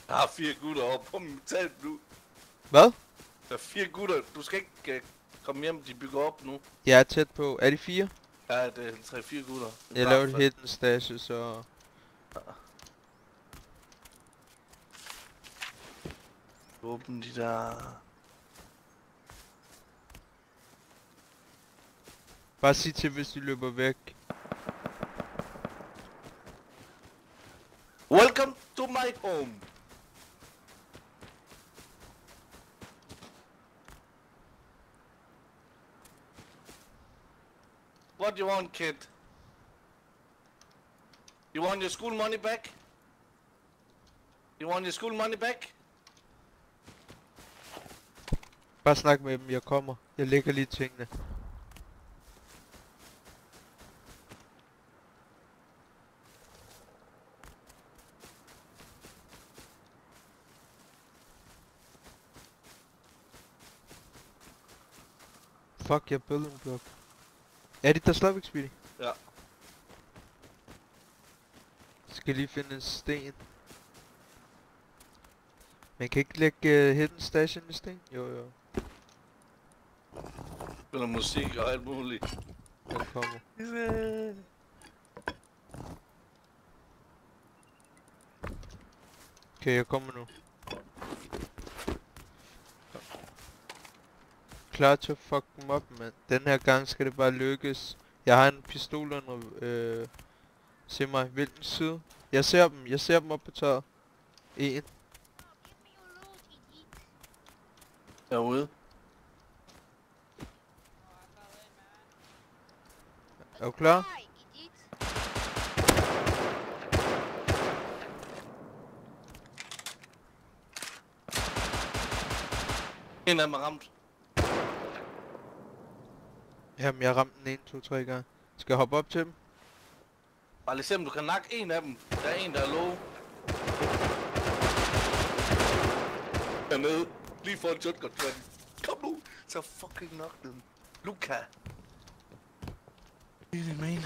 Jeg har 4 gutter over på min telt nu. Hvad? Der er 4 gutter. Du skal ikke komme hjem, de bygger op nu. Jeg er tæt på. Er de 4? Ja, det er 3-4 gutter. Jeg laver et hidden stashes, så... Åbn de der... Bare sig til, hvis de løber væk. Welcome to my home. What do you want, kid? You want your school money back? You want your school money back? Bare snak med dem, jeg kommer. Jeg lægger lige tingene. Fuck, jeg bøller en blok. Er det der stadigvæk, Speedy? Ja. Skal lige finde en sten. Man kan ikke lægge hidden station i sten? Jo. Spiller musik og alt muligt. Jeg kommer. Okay, jeg kommer nu. Klar til at fuck dem op, mand. Den her gang skal det bare lykkes. Jeg har en pistol under... Se mig, hvilken side? Jeg ser dem op på taget. En. Derude. Er du klar? En af dem er ramt. Jamen, jeg ramte den 1, 2, 3 gange. Skal jeg hoppe op til dem? Bare lige se om du kan nakke en af dem. Der er en der er low. Dernede. Lige for en shotgun. Kom nu. Så fucking nok den. Luca. Det er det, man.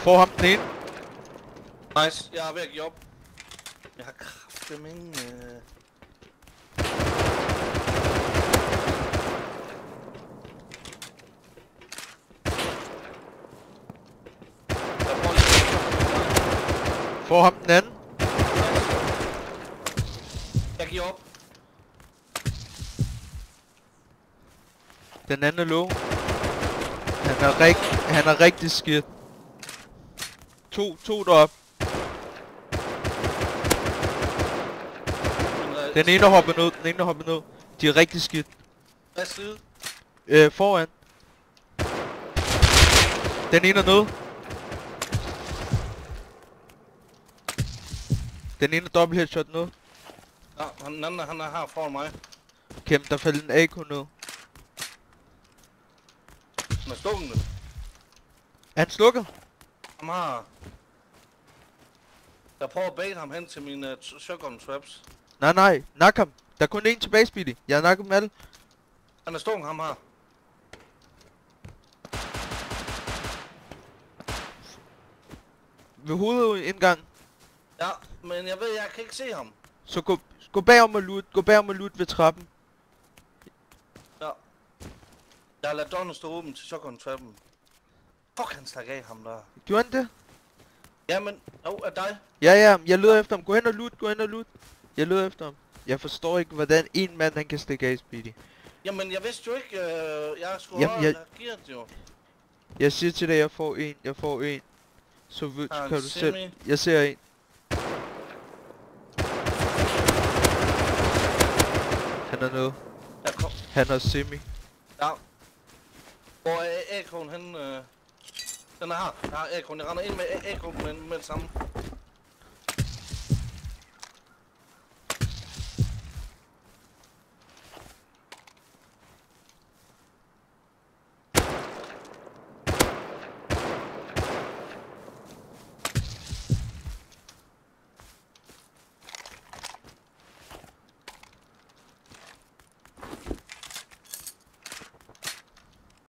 Får ham den ene. Nice. Jeg er ved at give op. Jeg har kraftigt ingen... Får ham den anden. Jeg giver op. Den anden er low. Han er rigtig skidt. To derop. Den ene hopper ned. De er rigtig skidt. Hvad side? Foran. Den ene er nede. Den ene er dobbelt headshot ned. Ja, den anden han er her foran mig. Okay, der faldt en AK ned. Han er stukket. Er han slukket? Ham har... Jeg prøver at bait ham hen til mine shotgun traps. Nej, nak ham. Der er kun én tilbage, Speedy. Jeg har nakket dem alle. Han er stukket, ham her. Ved hovedindgang. Ja, men jeg ved, jeg kan ikke se ham. Så gå bagom og loot. Gå bagom og loot ved trappen. Ja. Jeg har ladet døren stå åben til shotgun trappen. Fuck, han stak af ham der. Gjorde han det? Jamen, er dig? Ja, jeg leder efter ham. Gå hen og loot. Jeg leder efter ham. Jeg forstår ikke, hvordan en mand han kan stikke af, Speedy. Jamen, jeg vidste jo ikke, jeg skulle Jamen, have reageret jo. Jeg siger til dig, jeg får en. Så kan du selv... Jeg ser en. Han er nede. Han har semi. Ja. Hvor er AK'en hen? Den er her. Jeg har AK'en. Jeg render ind med AK'en med det samme.